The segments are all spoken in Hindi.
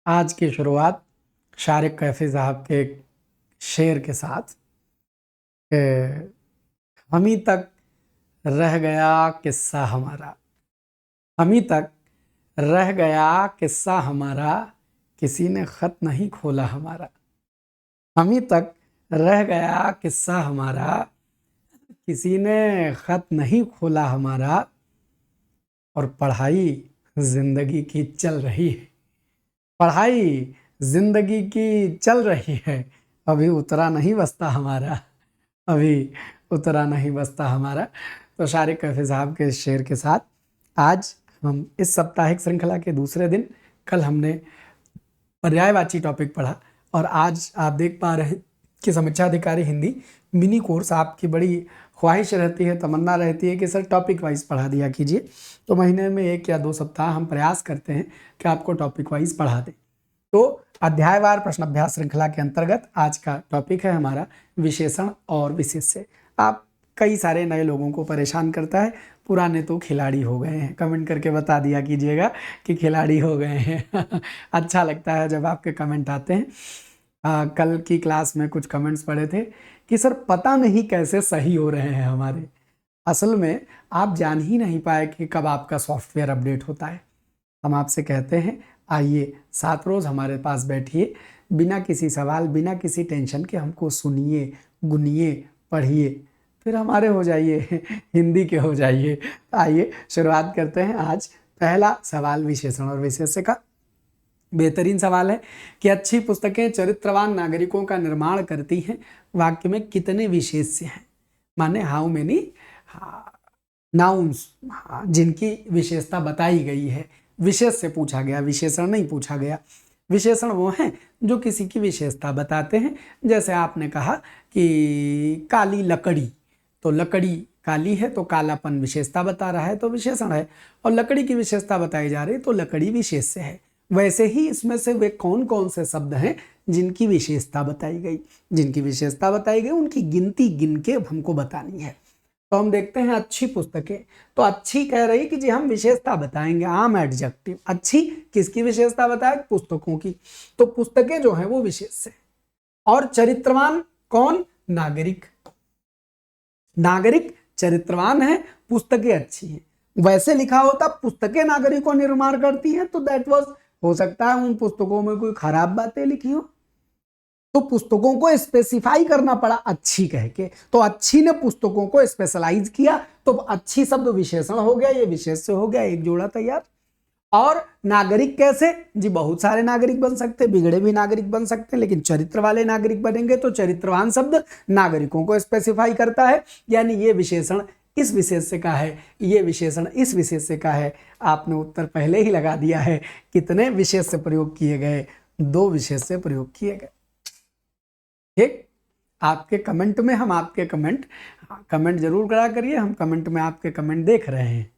आज की शुरुआत शारिक कैफी साहब के एक शेर के साथ कि हम ही तक रह गया किस्सा हमारा, हम ही तक रह गया किस्सा हमारा, किसी ने खत नहीं खोला हमारा। हम ही तक रह गया किस्सा हमारा, किसी ने खत नहीं खोला हमारा। और पढ़ाई जिंदगी की चल रही है, पढ़ाई जिंदगी की चल रही है। अभी उतरा नहीं बस्ता हमारा, अभी उतरा नहीं बस्ता हमारा। तो शारिक कैफी साहब के इस शेर के साथ आज हम इस साप्ताहिक श्रृंखला के दूसरे दिन, कल हमने पर्यायवाची टॉपिक पढ़ा और आज आप देख पा रहे हैं कि समीक्षा अधिकारी हिंदी मिनी कोर्स आपकी बड़ी ख्वाहिश रहती है, तमन्ना रहती है कि सर टॉपिक वाइज पढ़ा दिया कीजिए। तो महीने में 1 या 2 सप्ताह हम प्रयास करते हैं कि आपको टॉपिक वाइज पढ़ा दें। तो अध्यायवार प्रश्न अभ्यास श्रृंखला के अंतर्गत आज का टॉपिक है हमारा विशेषण और विशेष्य। आप कई सारे नए लोगों को परेशान करता है, पुराने तो खिलाड़ी हो गए हैं। कमेंट करके बता दिया कीजिएगा कि खिलाड़ी हो गए हैं। अच्छा लगता है जब आपके कमेंट आते हैं। कल की क्लास में कुछ कमेंट्स पढ़े थे कि सर पता नहीं कैसे सही हो रहे हैं हमारे। असल में आप जान ही नहीं पाए कि कब आपका सॉफ्टवेयर अपडेट होता है। हम आपसे कहते हैं आइए 7 रोज़ हमारे पास बैठिए, बिना किसी सवाल बिना किसी टेंशन के हमको सुनिए, गुनिए, पढ़िए, फिर हमारे हो जाइए, हिंदी के हो जाइए। आइए शुरुआत करते हैं। आज पहला सवाल विशेषण और विशेष्य का बेहतरीन सवाल है कि अच्छी पुस्तकें चरित्रवान नागरिकों का निर्माण करती हैं, वाक्य में कितने विशेष्य हैं, माने हाउ मेनी नाउन्स, जिनकी विशेषता बताई गई है। विशेष से पूछा गया, विशेषण नहीं पूछा गया। विशेषण वो हैं जो किसी की विशेषता बताते हैं। जैसे आपने कहा कि काली लकड़ी, तो लकड़ी काली है तो कालापन विशेषता बता रहा है तो विशेषण है, और लकड़ी की विशेषता बताई जा रही तो लकड़ी विशेष्य है। वैसे ही इसमें से वे कौन कौन से शब्द हैं जिनकी विशेषता बताई गई, जिनकी विशेषता बताई गई उनकी गिनती गिन के हमको बतानी है। तो हम देखते हैं अच्छी पुस्तकें, तो अच्छी कह रही कि जी हम विशेषता बताएंगे, आम एडजेक्टिव। अच्छी किसकी विशेषता बताए? पुस्तकों की। तो पुस्तकें जो हैं वो विशेष है। और चरित्रवान कौन? नागरिक। नागरिक चरित्रवान है, पुस्तकें अच्छी हैं। वैसे लिखा होता पुस्तकें नागरिकों निर्माण करती हैं तो दैट वाज, हो सकता है उन पुस्तकों में कोई खराब बातें लिखी हो, तो पुस्तकों को स्पेसिफाई करना पड़ा अच्छी कह के। तो अच्छी ने पुस्तकों को स्पेशलाइज किया तो अच्छी शब्द विशेषण हो गया, ये विशेष्य हो गया, एक जोड़ा तैयार। और नागरिक कैसे? जी बहुत सारे नागरिक बन सकते, बिगड़े भी नागरिक बन सकते, लेकिन चरित्र वाले नागरिक बनेंगे तो चरित्रवान शब्द नागरिकों को स्पेसिफाई करता है, यानी ये विशेषण इस विशेष्य का है, ये विशेषण इस विशेष्य का है। आपने उत्तर पहले ही लगा दिया है। कितने विशेष्य प्रयोग किए गए? 2 विशेष्य प्रयोग किए गए। ठीक, आपके कमेंट में हम आपके कमेंट जरूर करा करिए, हम कमेंट में आपके कमेंट देख रहे हैं।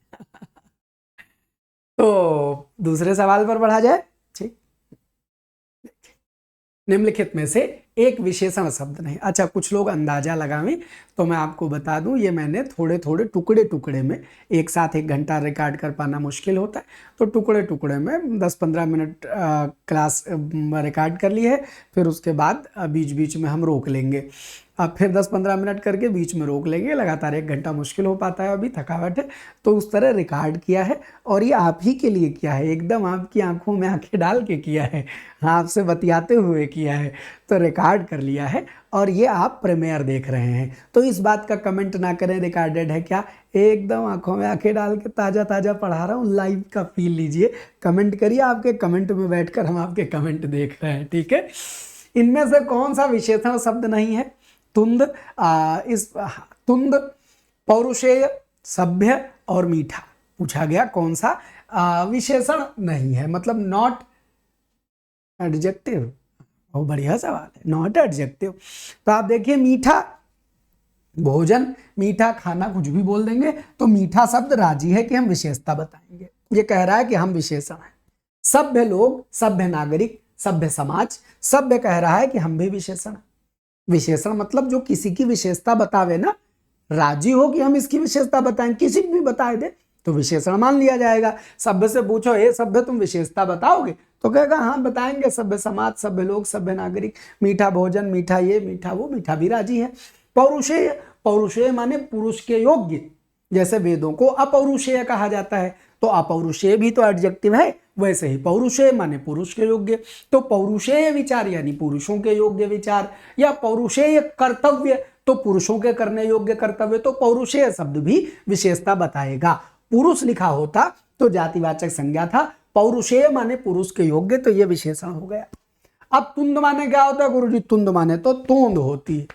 तो दूसरे सवाल पर बढ़ा जाए। ठीक, निम्नलिखित में से एक विशेषण शब्द नहीं। अच्छा, कुछ लोग अंदाजा लगावें तो मैं आपको बता दूं, ये मैंने थोड़े थोड़े टुकड़े टुकड़े में, एक साथ 1 घंटा रिकॉर्ड कर पाना मुश्किल होता है, तो टुकड़े टुकड़े में 10-15 मिनट क्लास रिकॉर्ड कर ली है। फिर उसके बाद बीच बीच में हम रोक लेंगे, अब फिर 10-15 मिनट करके बीच में रोक लेंगे। लगातार 1 घंटा मुश्किल हो पाता है, अभी थकावट है, तो उस तरह रिकॉर्ड किया है और ये आप ही के लिए किया है, एकदम आपकी आंखों में आंखें डाल के किया है, आपसे बतियाते हुए किया है, तो रिकॉर्ड कर लिया है और ये आप प्रीमियर देख रहे हैं। तो इस बात का कमेंट ना करें रिकॉर्डेड है क्या, एकदम आंखों में आंखें डाल के ताज़ा ताज़ा पढ़ा रहा हूँ, लाइव का फील लीजिए। कमेंट करिए, आपके कमेंट में बैठकर हम आपके कमेंट देख रहे हैं। ठीक है, इनमें से कौन सा विशेषण शब्द नहीं है? तुंद, तुंद, पौरुषेय, सभ्य और मीठा पूछा गया, कौन सा विशेषण नहीं है, मतलब नॉट एडजेक्टिव। बहुत बढ़िया सवाल है, नॉट एडजेक्टिव। तो आप देखिए, मीठा भोजन, मीठा खाना, कुछ भी बोल देंगे तो मीठा शब्द राजी है कि हम विशेषता बताएंगे, ये कह रहा है कि हम विशेषण हैं। सभ्य लोग, सभ्य नागरिक, सभ्य समाज, सभ्य कह रहा है कि हम भी विशेषण हैं। विशेषण मतलब जो किसी की विशेषता बतावे ना, राजी हो कि हम इसकी विशेषता बताएं, किसी भी बताए दे तो विशेषण मान लिया जाएगा। सभ्य से पूछो हे सभ्य तुम विशेषता बताओगे, तो कहेगा हाँ बताएंगे, सभ्य समाज, सभ्य लोग, सभ्य नागरिक, मीठा भोजन, मीठा ये मीठा वो, मीठा भी राजी है। पौरुषेय, पौरुषेय माने पुरुष के योग्य, जैसे वेदों को अपौरुषेय कहा जाता है, तो अपौरुषेय भी तो एडजेक्टिव है, वैसे ही पौरुषेय माने पुरुष के योग्य। तो पौरुषेय विचार यानी पुरुषों के योग्य विचार, या पौरुषेय कर्तव्य तो पुरुषों के करने योग्य कर्तव्य, तो पौरुषेय शब्द भी विशेषता बताएगा। पुरुष लिखा होता तो जातिवाचक संज्ञा था, पौरुषेय माने पुरुष के योग्य, तो यह विशेषण हो गया। अब तुंद माने क्या होता है गुरुजी? तुंद माने तो तोंद होती है,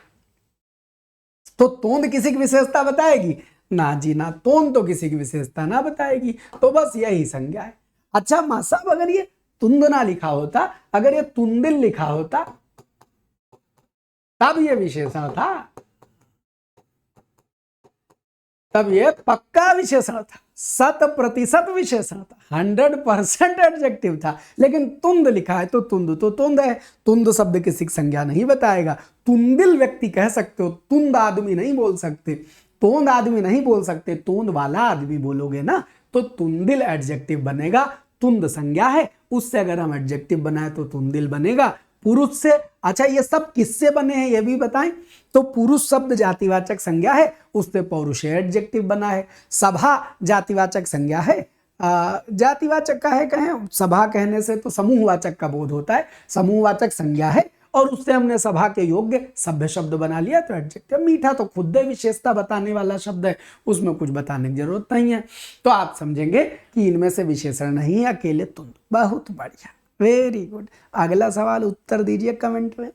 तो तोंद किसी की विशेषता बताएगी? ना जी ना, तोंद तो किसी की विशेषता ना बताएगी, तो बस यही संज्ञा है। अच्छा मां साहब, अगर ये तुंद ना लिखा होता, अगर ये तुंदिल लिखा होता तब ये विशेषण था, तब ये पक्का विशेषण था, 100% विशेषण था, 100% एडजेक्टिव था। लेकिन तुंद लिखा है तो तुंद है, तुंद शब्द किसी की संज्ञा नहीं बताएगा। तुंदिल व्यक्ति कह सकते हो, तुंद आदमी नहीं बोल सकते, तोंद आदमी नहीं बोल सकते, तोंद वाला आदमी बोलोगे ना, तो तुंदिल एडजेक्टिव बनेगा। तुंद संज्ञा है, उससे अगर हम एडजेक्टिव बनाए तो तुंदिल बनेगा। पुरुष से, अच्छा ये सब किससे बने हैं ये भी बताएं, तो पुरुष शब्द जातिवाचक संज्ञा है, उससे पौरुषेय एडजेक्टिव बना है। सभा जातिवाचक संज्ञा है, जातिवाचक का है, कहें सभा कहने से तो समूहवाचक का बोध होता है, समूहवाचक संज्ञा है, और उससे हमने सभा के योग्य सभ्य शब्द बना लिया तो एडजेक्टिव। मीठा तो खुद विशेषता बताने वाला शब्द है, उसमें कुछ बताने की जरूरत नहीं है। तो आप समझेंगे कि इनमें से विशेषण नहीं है, अकेले तुंद। बहुत बढ़िया, वेरी गुड। अगला सवाल उत्तर दीजिए कमेंट में।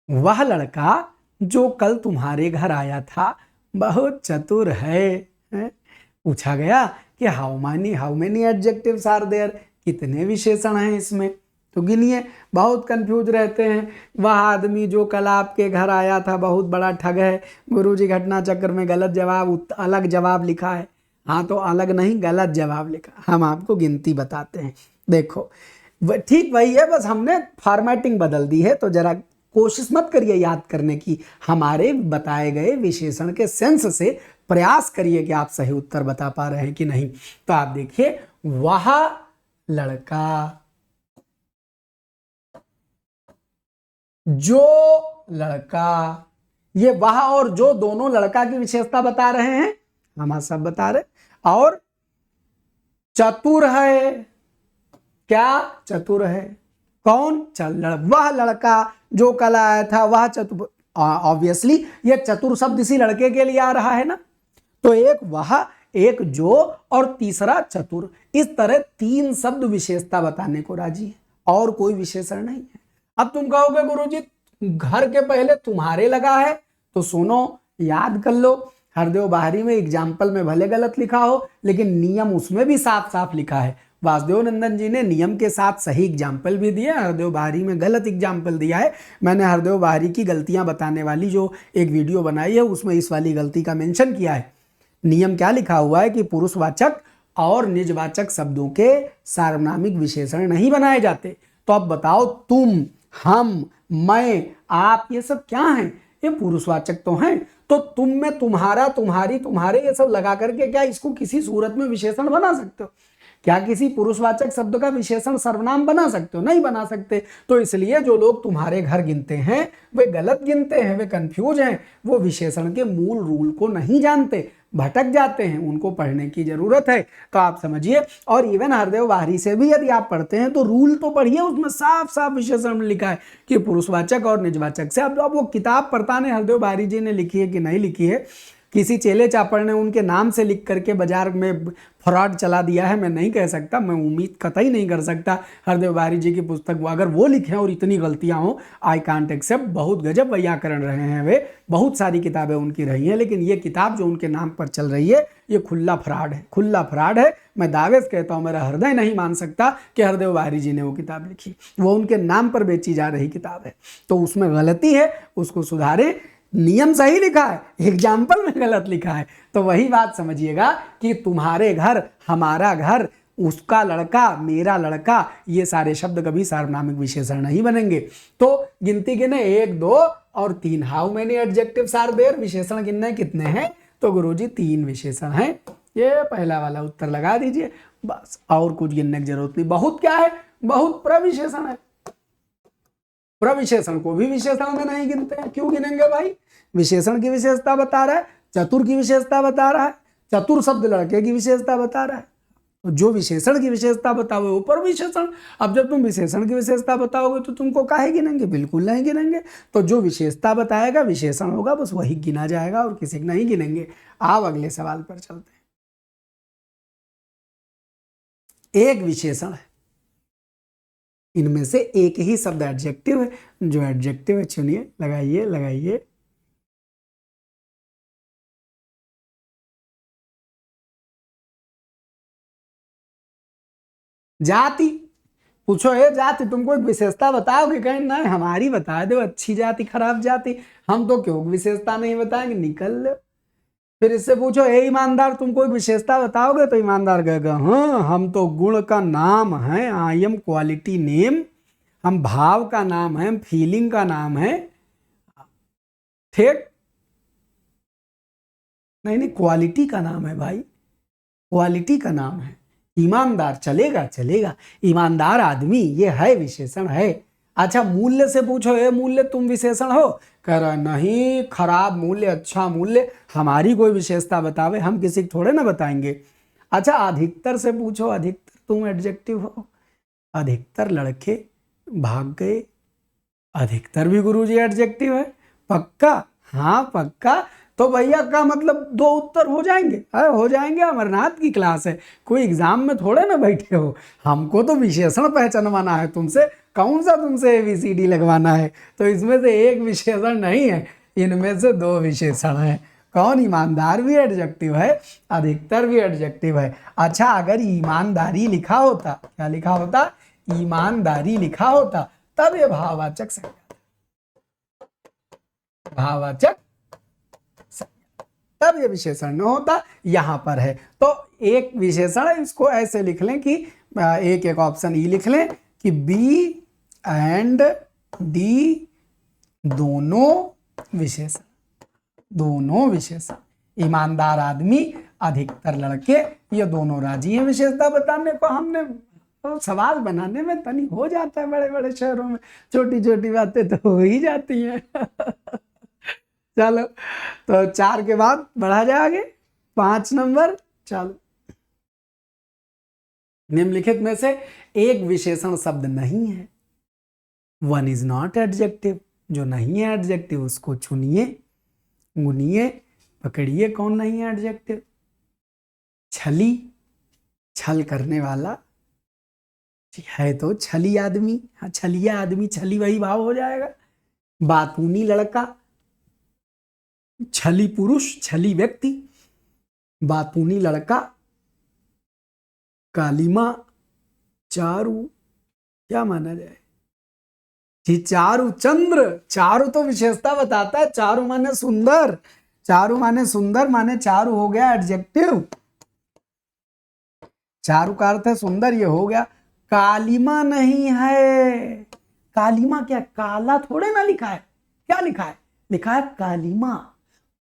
वह लड़का जो कल तुम्हारे घर आया था बहुत चतुर है, पूछा गया कि how many adjectives are there, कितने विशेषण हैं इसमें, तो गिनिए। बहुत कंफ्यूज रहते हैं। वह आदमी जो कल आपके घर आया था बहुत बड़ा ठग है। गुरुजी घटना चक्र में गलत जवाब, अलग जवाब लिखा है। हाँ तो अलग नहीं, गलत जवाब लिखा, हम आपको गिनती बताते हैं। देखो ठीक वही है, बस हमने फॉर्मेटिंग बदल दी है, तो जरा कोशिश मत करिए याद करने की, हमारे बताए गए विशेषण के सेंस से प्रयास करिए कि आप सही उत्तर बता पा रहे हैं कि नहीं। तो आप देखिए, वह लड़का, जो लड़का, ये वह और जो दोनों लड़का की विशेषता बता रहे हैं, हम सब बता रहे। और चतुर है, क्या चतुर है? कौन? वह लड़का जो कल आया था वह चतुर, ऑब्वियसली ये चतुर शब्द इसी लड़के के लिए आ रहा है ना, तो एक वह, एक जो, और तीसरा चतुर, इस तरह 3 शब्द विशेषता बताने को राजी है, और कोई विशेषण नहीं है। अब तुम कहोगे गुरुजी घर के पहले तुम्हारे लगा है, तो सुनो याद कर लो, हरदेव बाहरी में एग्जाम्पल में भले गलत लिखा हो, लेकिन नियम उसमें भी साफ साफ लिखा है। वासुदेव नंदन जी ने नियम के साथ सही एग्जाम्पल भी दिए, हरदेव बाहरी में गलत एग्जाम्पल दिया है। मैंने हरदेव बाहरी की गलतियां बताने वाली जो एक वीडियो बनाई है, उसमें इस वाली गलती का मेंशन किया है। नियम क्या लिखा हुआ है कि पुरुषवाचक और निजवाचक शब्दों के सार्वनामिक विशेषण नहीं बनाए जाते। तो अब बताओ, तुम, हम, मैं, आप, ये सब क्या हैं? ये पुरुषवाचक तो हैं। तो तुम में तुम्हारा, तुम्हारी, तुम्हारे, ये सब लगा करके क्या इसको किसी सूरत में विशेषण बना सकते हो? क्या किसी पुरुषवाचक शब्द का विशेषण सर्वनाम बना सकते हो? नहीं बना सकते। तो इसलिए जो लोग तुम्हारे घर गिनते हैं वे गलत गिनते हैं, वे कंफ्यूज हैं, वो विशेषण के मूल रूल को नहीं जानते, भटक जाते हैं, उनको पढ़ने की जरूरत है। तो आप समझिए, और इवन हरदेव बाहरी से भी यदि आप पढ़ते हैं तो रूल तो पढ़िए, उसमें साफ साफ विशेषण में लिखा है कि पुरुषवाचक और निजवाचक से। अब वो किताब पढ़ता ने हरदेव बाहरी जी ने लिखी है कि नहीं लिखी है, किसी चेले चापड़ ने उनके नाम से लिख करके बाजार में फ्रॉड चला दिया है, मैं नहीं कह सकता, मैं उम्मीद कतई नहीं कर सकता हरदेव बाहरी जी की पुस्तक अगर वो लिखे और इतनी गलतियां हो, आई कांट एक्सेप्ट। बहुत गजब व्याकरण रहे हैं वे, बहुत सारी किताबें उनकी रही हैं, लेकिन ये किताब जो उनके नाम पर चल रही है ये खुला फ्रॉड है, खुला फ्रॉड है। मैं दावे से कहता हूँ, मेरा हृदय नहीं मान सकता कि हरदेव बाहरी जी ने वो किताब लिखी, वो उनके नाम पर बेची जा रही किताब है। तो उसमें गलती है, उसको सुधारे। नियम सही लिखा है, एग्जाम्पल में गलत लिखा है। तो वही बात समझिएगा कि तुम्हारे घर, हमारा घर, उसका लड़का, मेरा लड़का, ये सारे शब्द कभी सार्वनामिक विशेषण नहीं बनेंगे। तो गिनती गिने 1, 2 और 3, how many adjectives are there, विशेषण गिनने कितने हैं, तो गुरुजी 3 विशेषण हैं। ये पहला वाला उत्तर लगा दीजिए, बस और कुछ गिनने की जरूरत नहीं। बहुत क्या है, बहुत प्रविशेषण है। प्रविशेषण को भी विशेषण में नहीं गिनते हैं, क्यों गिनेंगे भाई? विशेषण की विशेषता बता रहा है, चतुर की विशेषता बता रहा है, चतुर शब्द लड़के की विशेषता बता रहा है। तो जो विशेषण की विशेषता बताओगे वो प्रविशेषण। अब जब तुम विशेषण की विशेषता बताओगे तो तुमको काहे गिनेंगे? बिल्कुल नहीं गिनेंगे। तो जो विशेषता बताएगा विशेषण होगा, बस वही गिना जाएगा और किसी को नहीं गिनेंगे। आप अगले सवाल पर चलते हैं। एक विशेषण है, इनमें से एक ही शब्द एडजेक्टिव है। जो एडजेक्टिव है चुनिए, लगाइए लगाइए। जाति पूछो, ये जाति तुमको एक विशेषता बताओगे? कहें नहीं हमारी बता दो, अच्छी जाति खराब जाति, हम तो क्यों विशेषता नहीं बताएंगे, निकल लो। फिर इससे पूछो ए ईमानदार, तुमको एक विशेषता बताओगे? तो ईमानदार कहेगा हाँ हम तो गुण का नाम है, आई एम क्वालिटी नेम, हम भाव का नाम है, फीलिंग का नाम है। ठीक नहीं, क्वालिटी का नाम है भाई, क्वालिटी का नाम है। ईमानदार चलेगा चलेगा, ईमानदार आदमी ये है विशेषण है। अच्छा मूल्य से पूछो, ये मूल्य तुम विशेषण हो? कह रहा नहीं, खराब मूल्य अच्छा मूल्य, हमारी कोई विशेषता बतावे, हम किसी को थोड़े ना बताएंगे। अच्छा अधिकतर से पूछो, अधिकतर तुम एडजेक्टिव हो? अधिकतर लड़के भाग गए, अधिकतर भी गुरुजी एडजेक्टिव है। पक्का? हाँ पक्का। तो भैया का मतलब 2 उत्तर हो जाएंगे? हो जाएंगे। अमरनाथ की क्लास है, कोई एग्जाम में थोड़े ना बैठे हो। हमको तो विशेषण पहचानवाना है तुमसे, कौन सा तुमसे ABCD लगवाना है। तो इसमें से एक विशेषण नहीं है, इनमें से 2 विशेषण है। कौन? ईमानदार भी एडजेक्टिव है, अधिकतर भी एडजेक्टिव है। अच्छा अगर ईमानदारी लिखा होता, क्या लिखा होता? ईमानदारी लिखा होता, तब ये भाववाचक संज्ञा, भाववाचक, तब ये विशेषण न होता। यहां पर है तो एक विशेषण है, इसको ऐसे लिख लें कि एक ऑप्शन ई लिख लें कि बी एंड डी दोनों विशेषण, दोनों विशेषण। ईमानदार आदमी, अधिकतर लड़के, ये दोनों राजी हैं विशेषता बताने को। हमने तो सवाल बनाने में तनी हो जाता है, बड़े बड़े शहरों में छोटी छोटी बातें तो हो ही जाती हैं। चलो तो 4 के बाद बढ़ा जाए आगे, 5 नंबर। चलो निम्नलिखित में से एक विशेषण शब्द नहीं है। 1 इज नॉट एडजेक्टिव, जो नहीं है एडजेक्टिव उसको चुनिए, गुनिए, पकड़िए कौन नहीं है एडजेक्टिव। छली, छल करने वाला है तो छली आदमी, हाँ छलिया आदमी, छली वही भाव हो जाएगा। बातूनी लड़का, छली पुरुष, छली व्यक्ति, बातूनी लड़का। कालिमा, चारु, क्या माना जाए जी? चारु चंद्र, चारु तो विशेषता बताता है, चारु माने सुंदर, चारु माने सुंदर, माने चारु हो गया एडजेक्टिव, चारु का अर्थ है सुंदर, ये हो गया। कालिमा नहीं है, कालिमा क्या, काला थोड़े ना लिखा है, क्या लिखा है? लिखा है कालिमा,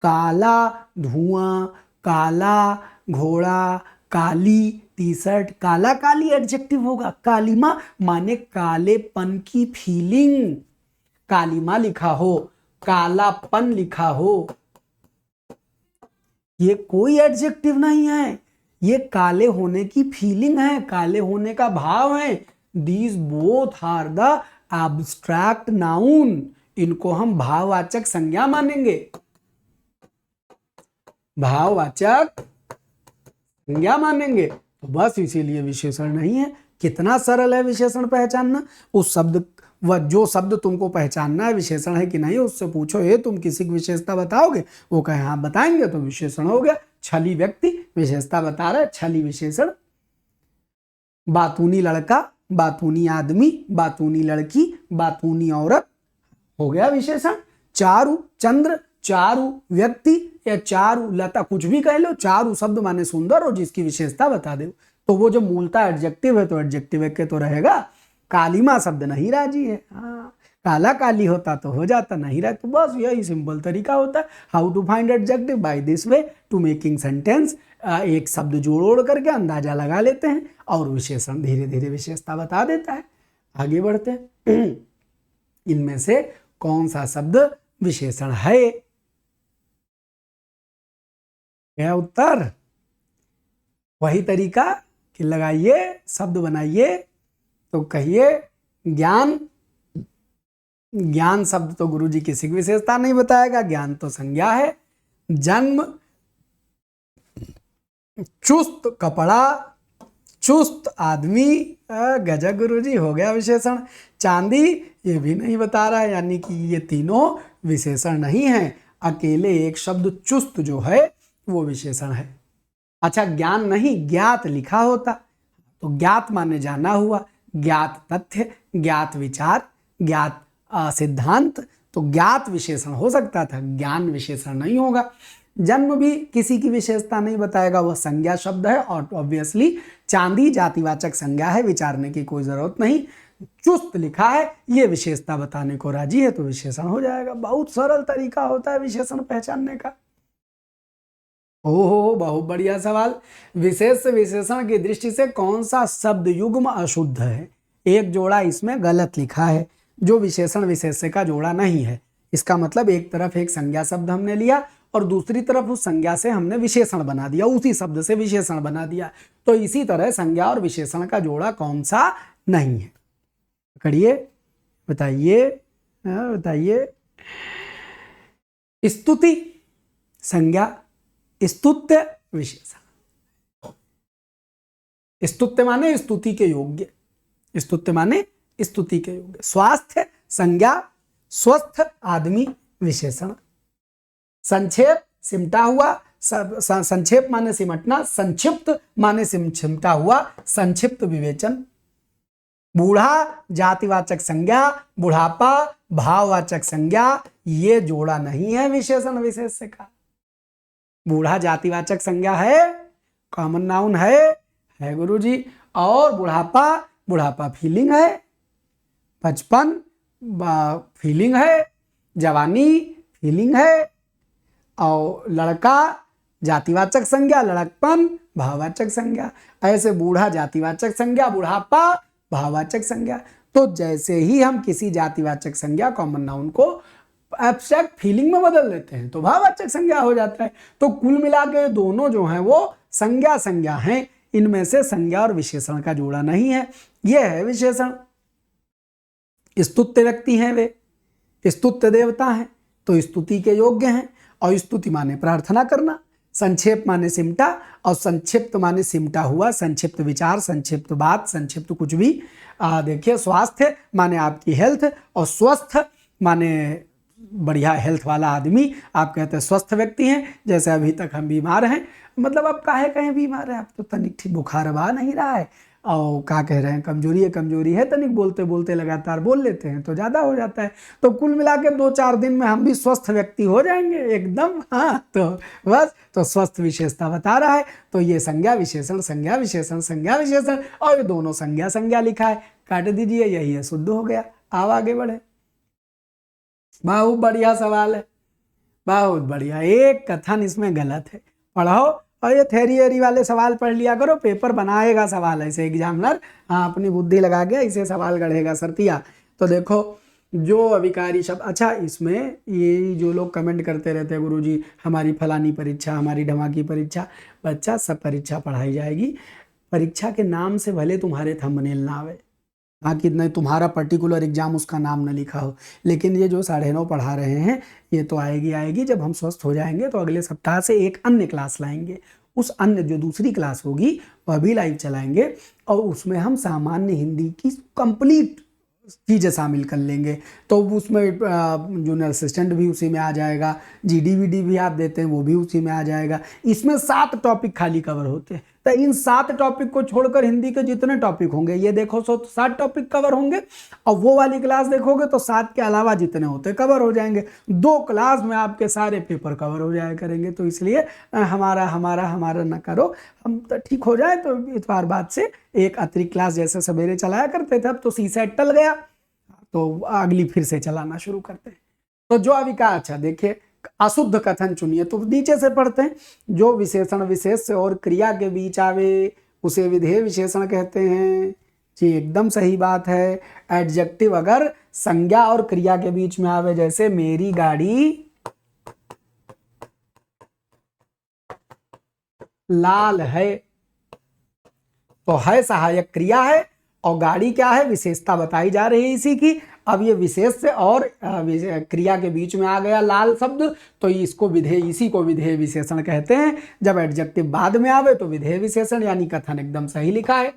काला धुआं, काला घोड़ा, काली टी-शर्ट, काला काली एडजेक्टिव होगा। कालिमा माने कालेपन की फीलिंग, कालिमा लिखा हो, कालापन लिखा हो, ये कोई एडजेक्टिव नहीं है, ये काले होने की फीलिंग है, काले होने का भाव है। These both are the abstract noun, इनको हम भाववाचक संज्ञा मानेंगे, भाववाचक संज्ञा मानेंगे। तो बस इसीलिए विशेषण नहीं है। कितना सरल है विशेषण पहचानना। उस शब्द व जो शब्द तुमको पहचानना है विशेषण है कि नहीं, उससे पूछो ये तुम किसी की विशेषता बताओगे, वो कहे हाँ बताएंगे, तो विशेषण हो गया। छली व्यक्ति विशेषता बता रहा है, छली विशेषण। बातूनी लड़का, बातूनी आदमी, बातूनी लड़की, बातूनी औरत, हो गया विशेषण। चारु चंद्र, चारु व्यक्ति या चारु लता, कुछ भी कह लो, चारु शब्द माने सुंदर और जिसकी विशेषता बता दो, तो वो जो मूलतः एडजेक्टिव है तो एडजेक्टिव के तो रहेगा। कालिमा शब्द नहीं राजी है, हाँ काला काली होता तो हो जाता, नहीं रहा तो बस यही सिंपल तरीका होता है। How to find adjective by this way to making sentence. एक शब्द जोड़ ओड़ करके अंदाजा लगा लेते हैं और विशेषण धीरे धीरे विशेषता बता देता है। आगे बढ़ते हैं। इनमें से कौन सा शब्द विशेषण है? क्या उत्तर? वही तरीका कि लगाइए, शब्द बनाइए, तो कहिए ज्ञान। ज्ञान शब्द तो गुरुजी किसी की विशेषता नहीं बताएगा, ज्ञान तो संज्ञा है। जन्म, चुस्त कपड़ा, चुस्त आदमी, गजब गुरुजी, हो गया विशेषण। चांदी, ये भी नहीं बता रहा है, यानी कि ये तीनों विशेषण नहीं है, अकेले एक शब्द चुस्त जो है वो विशेषण है। अच्छा, ज्ञान नहीं, ज्ञात लिखा होता तो ज्ञात माने जाना हुआ, ज्ञात तथ्य, ज्ञात विचार, ज्ञात सिद्धांत, तो ज्ञात विशेषण हो सकता था, ज्ञान विशेषण नहीं होगा। जन्म भी किसी की विशेषता नहीं बताएगा, वह संज्ञा शब्द है और ऑब्वियसली चांदी जातिवाचक संज्ञा है, विचारने की कोई जरूरत नहीं। चुस्त लिखा है, ये विशेषता बताने को राजी है तो विशेषण हो जाएगा। बहुत सरल तरीका होता है विशेषण पहचानने का। ओहो, बहुत बढ़िया सवाल। विशेष विशेषण की दृष्टि से कौन सा शब्द युग्म अशुद्ध है? एक जोड़ा इसमें गलत लिखा है, जो विशेषण विशेष्य का जोड़ा नहीं है। इसका मतलब एक तरफ एक संज्ञा शब्द हमने लिया और दूसरी तरफ उस संज्ञा से हमने विशेषण बना दिया, उसी शब्द से विशेषण बना दिया। तो इसी तरह संज्ञा और विशेषण का जोड़ा कौन सा नहीं है? पकड़िए, बताइए, बताइए। स्तुति संज्ञा, स्तुत्य विशेषण। स्तुत्य माने स्तुति के योग्य, स्तुत्य माने स्तुति के योग्य। स्वास्थ्य संज्ञा, स्वस्थ आदमी विशेषण। संक्षेप सिमटा हुआ, संक्षेप माने सिमटना, संक्षिप्त माने सिमटा हुआ, संक्षिप्त विवेचन। बूढ़ा जातिवाचक संज्ञा, बुढ़ापा भाववाचक संज्ञा, ये जोड़ा नहीं है विशेषण विशेष्य का। बूढ़ा जातिवाचक संज्ञा है, कॉमन नाउन है गुरुजी। और बुढ़ापा, बुढ़ापा फीलिंग है। बचपन फीलिंग है, जवानी फीलिंग है। और लड़का जातिवाचक संज्ञा, लड़कपन भाववाचक संज्ञा। ऐसे बूढ़ा जातिवाचक संज्ञा, बुढ़ापा भाववाचक संज्ञा। तो जैसे ही हम किसी जातिवाचक संज्ञा कॉमन नाउन को एब्स्ट्रैक्ट फीलिंग में बदल लेते हैं तो भाववाचक संज्ञा हो जाता है। तो कुल मिला के दोनों जो हैं वो संज्ञा हैं। इनमें से संज्ञा और विशेषण का जोड़ा नहीं है, यह है विशेषण। स्तुत्य व्यक्ति हैं वे, स्तुत्य देवता हैं, तो स्तुति के योग्य हैं। और स्तुति माने प्रार्थना करना, संक्षेप माने सिमटा, और संक्षिप्त माने सिमटा हुआ, संक्षिप्त विचार, संक्षिप्त बात, संक्षिप्त कुछ भी। देखिए, स्वास्थ्य माने आपकी हेल्थ, और स्वस्थ माने बढ़िया हेल्थ वाला आदमी। आप कहते हैं स्वस्थ व्यक्ति हैं, जैसे अभी तक हम बीमार हैं, मतलब अब काहे कहीं बीमार हैं, आप तो तनिक ठीक बुखार आ नहीं रहा है, और क्या कह रहे हैं, कमजोरी है तनिक, बोलते बोलते लगातार बोल लेते हैं तो ज़्यादा हो जाता है। तो कुल मिला के 2-4 दिन में हम भी स्वस्थ व्यक्ति हो जाएंगे एकदम। हाँ, तो बस, तो स्वस्थ विशेषता बता रहा है। तो ये संज्ञा विशेषण, संज्ञा विशेषण, संज्ञा विशेषण, और ये दोनों संज्ञा लिखा है, काट दीजिए, यही है, शुद्ध हो गया। अब आगे बढ़े। बहुत बढ़िया सवाल है, बहुत बढ़िया। एक कथन इसमें गलत है, पढ़ो, और ये थेरी वाले सवाल पढ़ लिया करो, पेपर बनाएगा सवाल ऐसे एग्जामिनर। हाँ, अपनी बुद्धि लगा के ऐसे सवाल गढ़ेगा सरतिया। तो देखो, जो अविकारी शब्द, अच्छा इसमें ये जो लोग कमेंट करते रहते हैं गुरुजी हमारी फलानी परीक्षा, हमारी ढमाकी परीक्षा, बच्चा सब परीक्षा पढ़ाई जाएगी। परीक्षा के नाम से भले तुम्हारे थंबनेल ना आवे, बाकी नहीं तुम्हारा पर्टिकुलर एग्जाम उसका नाम न लिखा हो, लेकिन ये जो 9:30 पढ़ा रहे हैं ये तो आएगी। जब हम स्वस्थ हो जाएंगे तो अगले सप्ताह से एक अन्य क्लास लाएंगे। उस अन्य जो दूसरी क्लास होगी वह भी लाइव चलाएंगे, और उसमें हम सामान्य हिंदी की कंप्लीट चीज़ें शामिल कर लेंगे। तो उसमें जूनियर असिस्टेंट भी उसी में आ जाएगा, GD भी आप देते हैं वो भी उसी में आ जाएगा। इसमें 7 टॉपिक खाली कवर होते हैं। तो इन 7 टॉपिक को छोड़कर हिंदी के जितने टॉपिक होंगे, ये देखो 7 टॉपिक कवर होंगे, और वो वाली क्लास देखोगे तो 7 के अलावा जितने होते कवर हो जाएंगे। 2 क्लास में आपके सारे पेपर कवर हो जाया करेंगे। तो इसलिए हमारा न करो, हम तो ठीक हो जाए तो इतवार बाद से एक अतिरिक्त क्लास जैसे सवेरे चलाया करते थे, अब तो CSET टल गया, तो अगली फिर से चलाना शुरू करते हैं। तो जो अविकार, अच्छा देखिए, अशुद्ध कथन चुनिए, तो नीचे से पढ़ते हैं। जो विशेषण विशेष और क्रिया के बीच आवे उसे विधेय विशेषण कहते हैं। जी एकदम सही बात है। एडजेक्टिव अगर संज्ञा और क्रिया के बीच में आवे, जैसे मेरी गाड़ी लाल है, तो है सहायक क्रिया है और गाड़ी क्या है, विशेषता बताई जा रही है इसी की। अब ये विशेष से और क्रिया के बीच में आ गया लाल शब्द, तो इसको विधेय, इसी को विधेय विशेषण कहते हैं। जब एडजेक्टिव बाद में आवे तो विधेय विशेषण, यानी कथन एकदम सही लिखा है।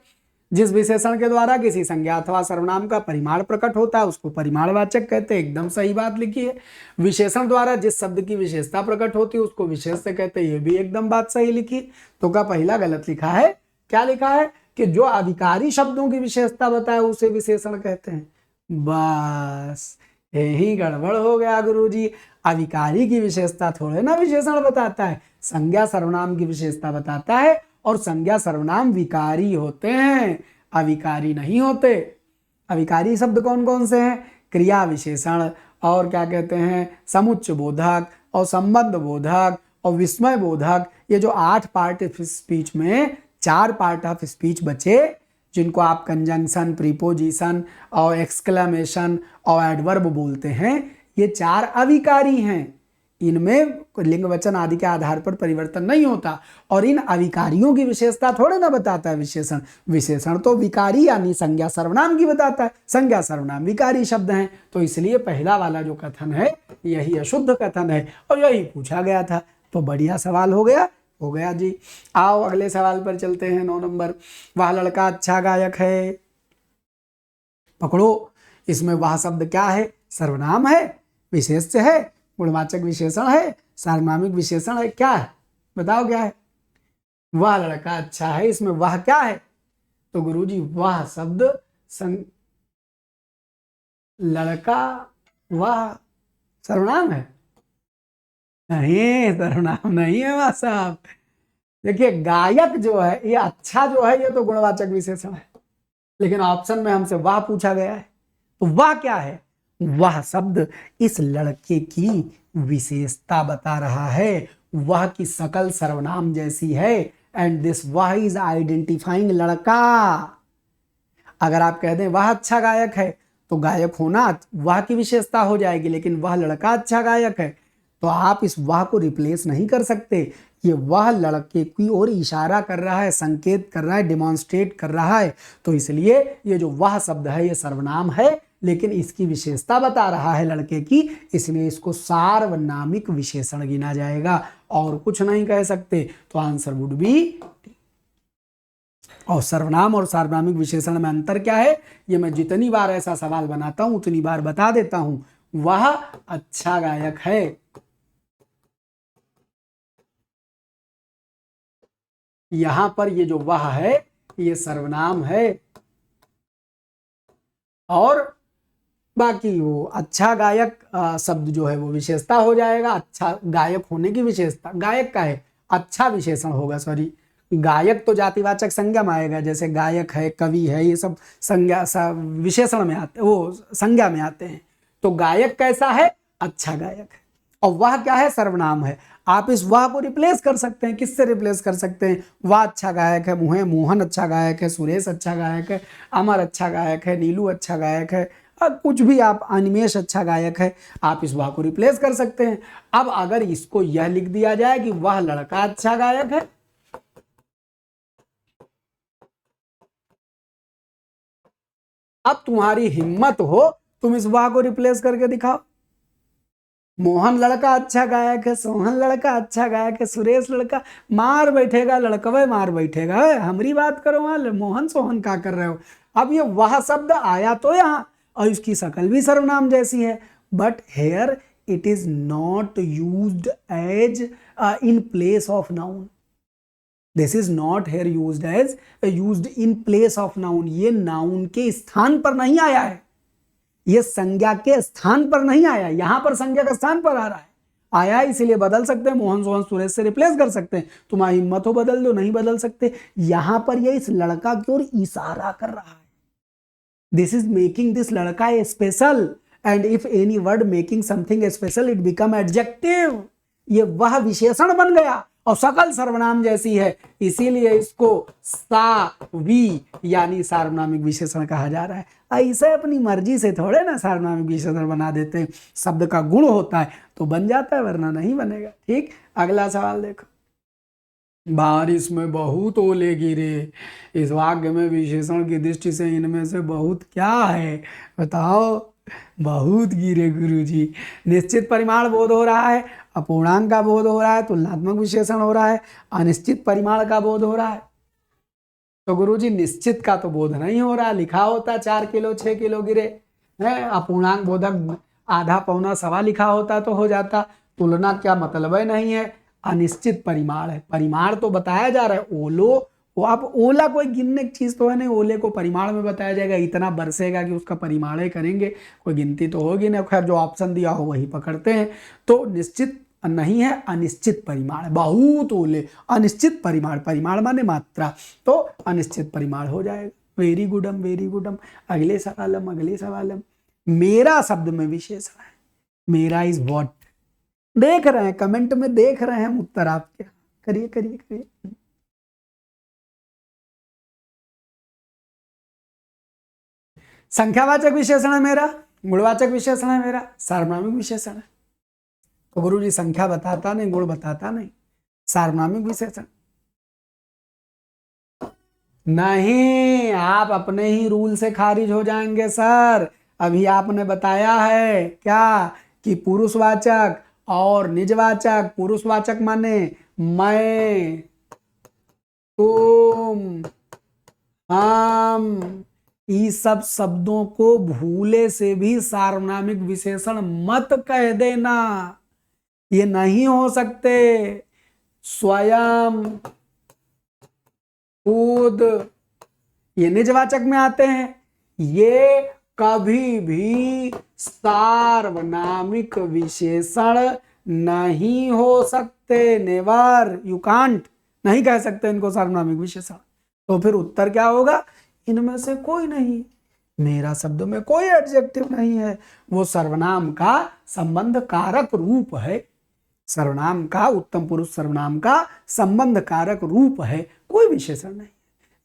जिस विशेषण के द्वारा किसी संज्ञा अथवा सर्वनाम का परिमाण प्रकट होता है उसको परिमाणवाचक कहते हैं, एकदम सही बात लिखी है। विशेषण द्वारा जिस शब्द की विशेषता प्रकट होती है उसको विशेष से कहते हैं, ये भी एकदम बात सही लिखी। तो का पहला गलत लिखा है। क्या लिखा है कि जो अधिकारी शब्दों की विशेषता बताए उसे विशेषण कहते हैं। बस यही गड़बड़ हो गया गुरुजी। अधिकारी की विशेषता थोड़े ना विशेषण बताता है, संज्ञा सर्वनाम की विशेषता बताता है, और संज्ञा सर्वनाम विकारी होते हैं, अविकारी नहीं होते। अविकारी शब्द कौन कौन से हैं? क्रिया विशेषण, और क्या कहते हैं, समुच्चय बोधक और संबंध बोधक और विस्मय बोधक। ये जो 8 पार्ट ऑफ स्पीच में 4 पार्ट ऑफ स्पीच बचे, जिनको आप कंजंक्शन, प्रीपोजिशन और एक्सक्लेमेशन और एडवर्ब बोलते हैं, ये 4 अविकारी हैं। इनमें लिंग वचन आदि के आधार पर परिवर्तन नहीं होता, और इन अविकारियों की विशेषता थोड़े ना बताता है विशेषण। विशेषण तो विकारी यानी संज्ञा सर्वनाम की बताता है, संज्ञा सर्वनाम विकारी शब्द हैं। तो इसलिए पहला वाला जो कथन है यही अशुद्ध कथन है, और यही पूछा गया था। तो बढ़िया सवाल हो गया जी। आओ अगले सवाल पर चलते हैं। 9 नंबर, वह लड़का अच्छा गायक है। पकड़ो, इसमें वह शब्द क्या है? सर्वनाम है, विशेष्य है, गुणवाचक विशेषण है, सार्वनामिक विशेषण है, क्या है? बताओ क्या है? वह लड़का अच्छा है, इसमें वह क्या है? तो गुरुजी वह शब्द लड़का, वह सर्वनाम है? नहीं, सर्वनाम नहीं है वह साहब। देखिए गायक जो है, ये अच्छा जो है, ये तो गुणवाचक विशेषण है, लेकिन ऑप्शन में हमसे वह पूछा गया है। तो वह क्या है? वह शब्द इस लड़के की विशेषता बता रहा है, वह की शकल सर्वनाम जैसी है, एंड दिस वह इज आइडेंटिफाइंग लड़का। अगर आप कह दें वह अच्छा गायक है, तो गायक होना वह की विशेषता हो जाएगी, लेकिन वह लड़का अच्छा गायक है, तो आप इस वह को रिप्लेस नहीं कर सकते। ये वह लड़के की ओर इशारा कर रहा है, संकेत कर रहा है, डिमॉन्स्ट्रेट कर रहा है। तो इसलिए ये जो वह शब्द है ये सर्वनाम है, लेकिन इसकी विशेषता बता रहा है लड़के की, इसलिए इसको सार्वनामिक विशेषण गिना जाएगा, और कुछ नहीं कह सकते। तो आंसर वुड बी। और सर्वनाम और सार्वनामिक विशेषण में अंतर क्या है, ये मैं जितनी बार ऐसा सवाल बनाता हूं उतनी बार बता देता हूं। वह अच्छा गायक है, यहां पर ये जो वह है ये सर्वनाम है, और बाकी वो अच्छा गायक शब्द जो है वो विशेषता हो जाएगा। अच्छा गायक होने की विशेषता, गायक का है, अच्छा विशेषण होगा, सॉरी। गायक तो जातिवाचक संज्ञा में आएगा, जैसे गायक है, कवि है, ये सब संज्ञा विशेषण में आते, वो संज्ञा में आते हैं। तो गायक कैसा है? अच्छा गायक है। और वह क्या है? सर्वनाम है। आप इस वह को रिप्लेस कर सकते हैं, किससे रिप्लेस कर सकते हैं? वह अच्छा गायक है, मोहन अच्छा गायक है, सुरेश अच्छा गायक है, अमर अच्छा गायक है, नीलू अच्छा गायक है, कुछ भी आप, अनिमेश अच्छा गायक है, आप इस वह को रिप्लेस कर सकते हैं। अब अगर इसको यह लिख दिया जाए कि वह लड़का अच्छा गायक है, अब तुम्हारी हिम्मत हो तुम इस वह को रिप्लेस करके दिखाओ। मोहन लड़का अच्छा गायक है, सोहन लड़का अच्छा गायक है, सुरेश लड़का, मार बैठेगा लड़कवे, मार बैठेगा। हमारी बात करो, वहां मोहन सोहन क्या कर रहे हो? अब ये वह शब्द आया तो यहाँ, और इसकी शकल भी सर्वनाम जैसी है, but here it is not used as in place of noun. This is not here used as used in place of noun. ये नाउन के स्थान पर नहीं आया है, ये संज्ञा के स्थान पर नहीं आया, यहां पर संज्ञा के स्थान पर आ रहा है, आया है, इसीलिए बदल सकते हैं, मोहन सोहन सुरेश से रिप्लेस कर सकते हैं। तुम्हारी हिम्मत हो बदल दो, नहीं बदल सकते। यहां पर ये इस लड़का की ओर इशारा कर रहा है, दिस इज मेकिंग दिस लड़का a special, and if any word making something special it become adjective. ये वह विशेषण बन गया और सकल सर्वनाम जैसी है, इसीलिए इसको सावी यानी सार्वनामिक विशेषण कहा जा रहा है। ऐसे अपनी मर्जी से थोड़े ना सार्वनामिक विशेषण बना देते हैं, शब्द का गुण होता है तो बन जाता है, वरना नहीं बनेगा। ठीक, अगला सवाल देखो। बारिश में बहुत ओले गिरे, इस वाक्य में विशेषण की दृष्टि से इनमें से बहुत क्या है, बताओ। बहुत गिरे गुरुजी। निश्चित परिमाण बोध हो रहा है, अपूर्णांक का बोध हो रहा है, तुलनात्मक विशेषण हो रहा है, अनिश्चित परिमाण का बोध हो रहा है। तो गुरुजी निश्चित का तो बोध नहीं हो रहा, लिखा होता 4 किलो 6 किलो गिरे है। अपूर्णांक बोधक आधा पौना सवा लिखा होता तो हो जाता। तुलना क्या मतलब है नहीं है। अनिश्चित परिमाण है, परिमाण तो बताया जा रहा है। ओलो वो आप ओला कोई गिनने की चीज तो है नहीं, ओले को परिमाण में बताया जाएगा, इतना बरसेगा कि उसका परिमाण ही करेंगे, कोई गिनती तो होगी ना। खैर जो ऑप्शन दिया हो वही पकड़ते हैं। तो निश्चित नहीं है, अनिश्चित परिमाण, बहुत ओले, अनिश्चित परिमाण, परिमाण माने मात्रा, तो अनिश्चित परिमाण हो जाएगा। वेरी गुडम, वेरी गुडम। अगले सवालम, अगले सवालम। मेरा शब्द में विशेषण है, मेरा इज व्हाट। देख रहे हैं कमेंट में, देख रहे हैं हम उत्तर आपके, करिए करिए करिए। संख्यावाचक विशेषण है मेरा, गुणवाचक विशेषण है मेरा, सार्वनामिक विशेषण है। तो गुरु जी संख्या बताता नहीं, गुण बताता नहीं, सार्वनामिक विशेषण नहीं। आप अपने ही रूल से खारिज हो जाएंगे सर। अभी आपने बताया है क्या कि पुरुषवाचक और निजवाचक, पुरुषवाचक माने मैं, तुम, हम, इस सब शब्दों को भूले से भी सार्वनामिक विशेषण मत कह देना, ये नहीं हो सकते। स्वयं, खुद, ये निजवाचक में आते हैं, ये कभी भी सार्वनामिक विशेषण नहीं हो सकते। नेवर, यू कांट, नहीं कह सकते इनको सार्वनामिक विशेषण। तो फिर उत्तर क्या होगा, इनमें से कोई नहीं। मेरा शब्द में कोई एडजेक्टिव नहीं है, वो सर्वनाम का संबंध कारक रूप है। सर्वनाम का, उत्तम पुरुष सर्वनाम का संबंध कारक रूप है, कोई विशेषण नहीं।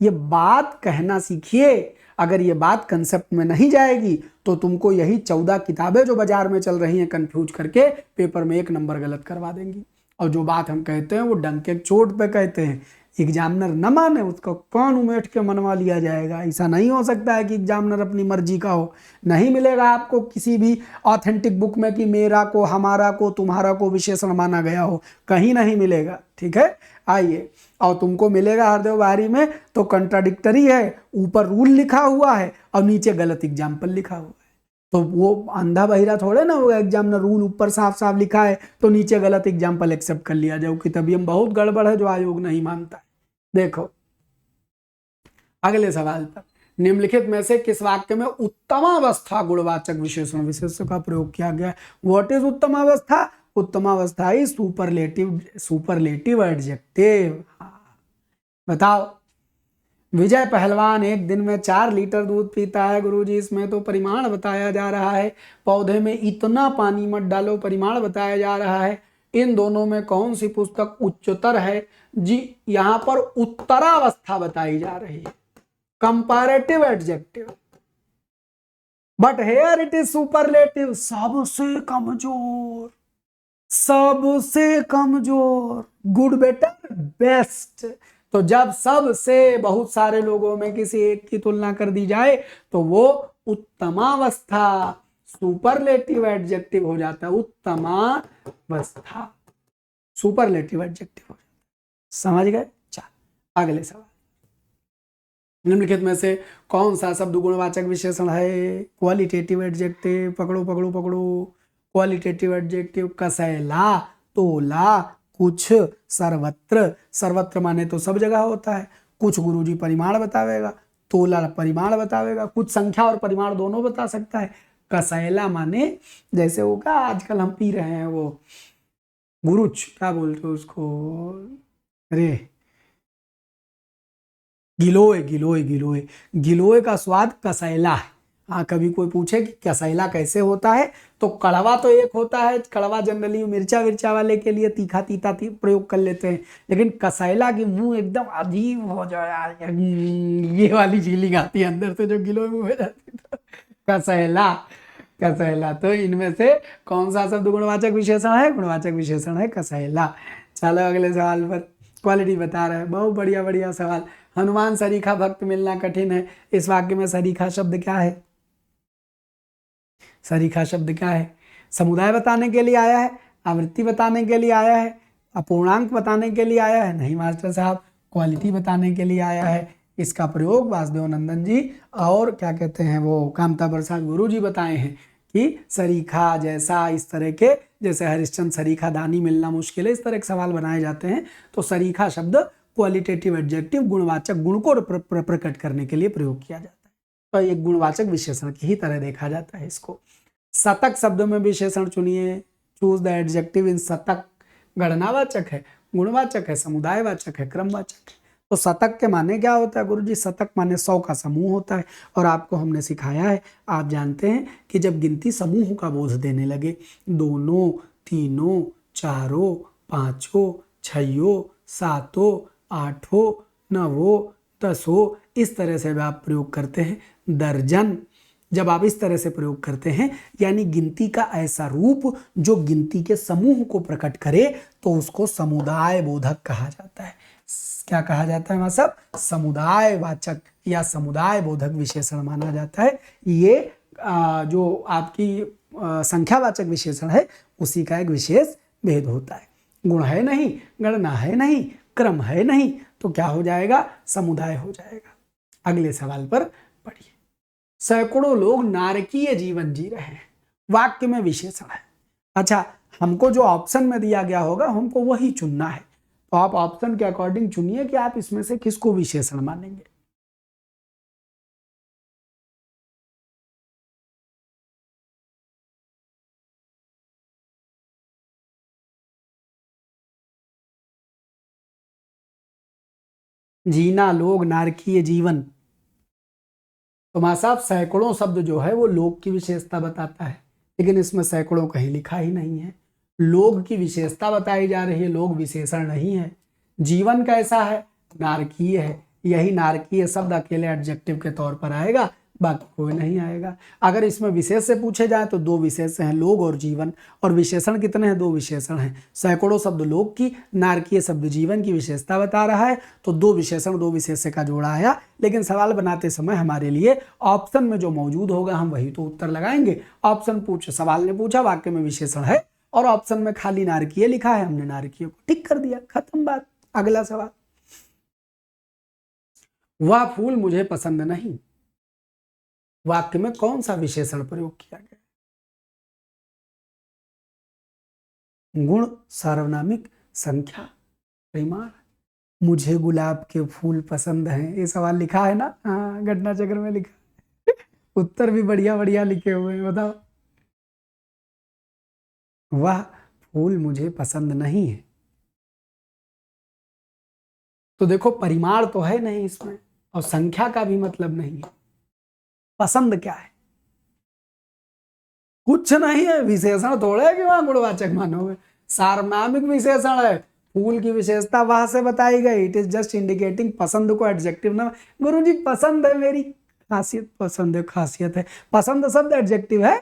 ये बात कहना सीखिए। अगर ये बात कंसेप्ट में नहीं जाएगी तो तुमको यही 14 किताबें जो बाजार में चल रही हैं कंफ्यूज करके पेपर में 1 नंबर गलत करवा देंगी। और जो बात हम कहते हैं वो डंके चोट पे कहते हैं, एग्जामिनर न माने उसको कौन उमेठ के मनवा लिया जाएगा। ऐसा नहीं हो सकता है कि एग्जामिनर अपनी मर्जी का हो। नहीं मिलेगा आपको किसी भी ऑथेंटिक बुक में कि मेरा को, हमारा को, तुम्हारा को विशेषण माना गया हो, कहीं नहीं मिलेगा। ठीक है, आइए। और तुमको मिलेगा हरदेव बाहरी में तो कंट्राडिक्टरी है, ऊपर रूल लिखा हुआ है और नीचे गलत एग्जाम्पल लिखा हुआ है। तो वो अंधा बहिरा थोड़े ना होगा, एग्जामिनर रूल ऊपर साफ साफ लिखा है तो नीचे गलत एग्जाम्पल एक्सेप्ट कर लिया जाओ कि तभी हम बहुत गड़बड़ है जो आयोग नहीं मानता है। देखो अगले सवाल पर, निम्नलिखित में से किस वाक्य में उत्तमावस्था गुणवाचक विशेषण विशेषण का प्रयोग किया गया? व्हाट इज उत्तमावस्था? उत्तमावस्था इज सुपरलेटिव एडजेक्टिव। बताओ। विजय पहलवान एक दिन में 4 लीटर दूध पीता है। गुरुजी इसमें तो परिमाण बताया जा रहा है, पौधे में इतना पानी मत डालो, परिमाण बताया जा रहा है। इन दोनों में कौन सी पुस्तक उच्चतर है? जी यहां पर उत्तरावस्था बताई जा रही है, comparative adjective, but here it is superlative, सबसे कमजोर, सबसे कमजोर, गुड बेटर बेस्ट। तो जब सब से बहुत सारे लोगों में किसी एक की तुलना कर दी जाए तो वो उत्तमावस्था, सुपरलेटिव एडजेक्टिव हो जाता है। उत्तमावस्था सुपरलेटिव एडजेक्टिव हो जाता है। समझ गए? चल अगले सवाल, निम्नलिखित में से कौन सा शब्द गुणवाचक विशेषण है? क्वालिटेटिव एडजेक्टिव, पकड़ो पकड़ो पकड़ो, क्वालिटेटिव एडजेक्टिव, कसैला, तोला, कुछ, सर्वत्र। सर्वत्र माने तो सब जगह होता है, कुछ गुरुजी परिमाण बतावेगा, तोला परिमाण बतावेगा, कुछ संख्या और परिमाण दोनों बता सकता है। कसैला माने जैसे वो क्या आजकल हम पी रहे हैं वो गुरुच, क्या बोलते हो उसको, अरे गिलोय, गिलोय गिलोय, गिलोय का स्वाद कसैला है, हाँ, कभी कोई पूछे कि कसैला कैसे होता है, तो कड़वा तो एक होता है, कड़वा जनरली मिर्चा विर्चा वाले के लिए तीखा तीता प्रयोग कर लेते हैं, लेकिन कसैला की मुंह एकदम अजीब हो जाए, ये वाली फीलिंग आती है अंदर से जो गिलो मुंह में जाती है। कसैला, कसैला, तो इनमें से कौन सा शब्द गुणवाचक विशेषण है? गुणवाचक विशेषण है कसैला। चलो अगले सवाल पर, क्वालिटी बता रहे हैं, बहुत बढ़िया बढ़िया सवाल। हनुमान सरीखा भक्त मिलना कठिन है, इस वाक्य में सरीखा शब्द क्या है? सरीखा शब्द क्या है? समुदाय बताने के लिए आया है, आवृत्ति बताने के लिए आया है, अपूर्णांक बताने के लिए आया है? नहीं मास्टर साहब, क्वालिटी बताने के लिए आया है। इसका प्रयोग वासुदेव नंदन जी और क्या कहते हैं वो कामता प्रसाद गुरु जी बताए हैं कि सरीखा जैसा, इस तरह के, जैसे हरिश्चंद्र सरीखा दानी मिलना मुश्किल है, इस तरह के सवाल बनाए जाते हैं, तो सरीखा शब्द क्वालिटेटिव एडजेक्टिव गुणवाचक गुण को प्रकट करने के लिए प्रयोग किया जाता है, तो एक गुणवाचक विशेषण की ही तरह देखा जाता है इसको। शतक शब्दों में विशेषण चुनिए, चूज द एडजेक्टिव इन शतक। गणनावाचक है, गुणवाचक है, समुदायवाचक है, क्रमवाचक है। तो शतक के माने क्या होता है गुरुजी? शतक माने 100 का समूह होता है, और आपको हमने सिखाया है, आप जानते हैं कि जब गिनती समूह का बोध देने लगे, दोनों, तीनों, चारों, पांचों, छयों, सातों, आठों, नवों, दसों, इस तरह से आप प्रयोग करते हैं। दर्जन, जब आप इस तरह से प्रयोग करते हैं, यानी गिनती का ऐसा रूप जो गिनती के समूह को प्रकट करे, तो उसको समुदाय बोधक कहा जाता है। क्या कहा जाता है वहां सब? समुदाय वाचक या समुदाय बोधक विशेषण माना जाता है। ये जो आपकी संख्यावाचक विशेषण है, उसी का एक विशेष भेद होता है। गुण है नहीं, गणना है नहीं, क्रम है नहीं, तो क्या हो जाएगा? समुदाय हो जाएगा। अगले सवाल पर पढ़िए। सैकड़ों लोग नारकीय जीवन जी रहे हैं, वाक्य में विशेषण है। अच्छा, हमको जो ऑप्शन में दिया गया होगा हमको वही चुनना है, तो आप ऑप्शन के अकॉर्डिंग चुनिए कि आप इसमें से किसको विशेषण मानेंगे। जीना लोग नारकीय जीवन, तो मां साहब सैकड़ों शब्द जो है वो लोग की विशेषता बताता है, लेकिन इसमें सैकड़ों कहीं लिखा ही नहीं है। लोग की विशेषता बताई जा रही है, लोग विशेषण नहीं है। जीवन कैसा है? नारकीय है, यही नारकीय शब्द अकेले एडजेक्टिव के तौर पर आएगा, बाकी कोई नहीं आएगा। अगर इसमें विशेष से पूछे जाए तो 2 विशेष हैं, लोग और जीवन, और विशेषण कितने हैं? 2 विशेषण हैं। सैकड़ों शब्द लोग की, नारकीय शब्द जीवन की विशेषता बता रहा है, तो 2 विशेषण 2 विशेष का जोड़ा आया। लेकिन सवाल बनाते समय हमारे लिए ऑप्शन में जो मौजूद होगा हम वही तो उत्तर लगाएंगे। ऑप्शन सवाल ने पूछा वाक्य में विशेषण है, और ऑप्शन में खाली नारकीय लिखा है, हमने नारकीय को टिक कर दिया, खत्म बात। अगला सवाल, वह फूल मुझे पसंद नहीं, वाक्य में कौन सा विशेषण प्रयोग किया गया? गुण, सार्वनामिक, संख्या, परिमाण। मुझे गुलाब के फूल पसंद हैं, ये सवाल लिखा है ना? हाँ, घटना चक्र में लिखा। उत्तर भी बढ़िया बढ़िया लिखे हुए हैं, बताओ। वह फूल मुझे पसंद नहीं है, तो देखो परिमाण तो है नहीं इसमें, और संख्या का भी मतलब नहीं है। पसंद क्या है? कुछ नहीं है, विशेषण थोड़े है कि वहां गुणवाचक मानोगे, सार्वनामिक विशेषण है। फूल की विशेषता वहां से बताई गई, इट इज जस्ट इंडिकेटिंग पसंद को एडजेक्टिव ना। गुरुजी पसंद है मेरी खासियत, पसंद है खासियत है, पसंद शब्द एडजेक्टिव है,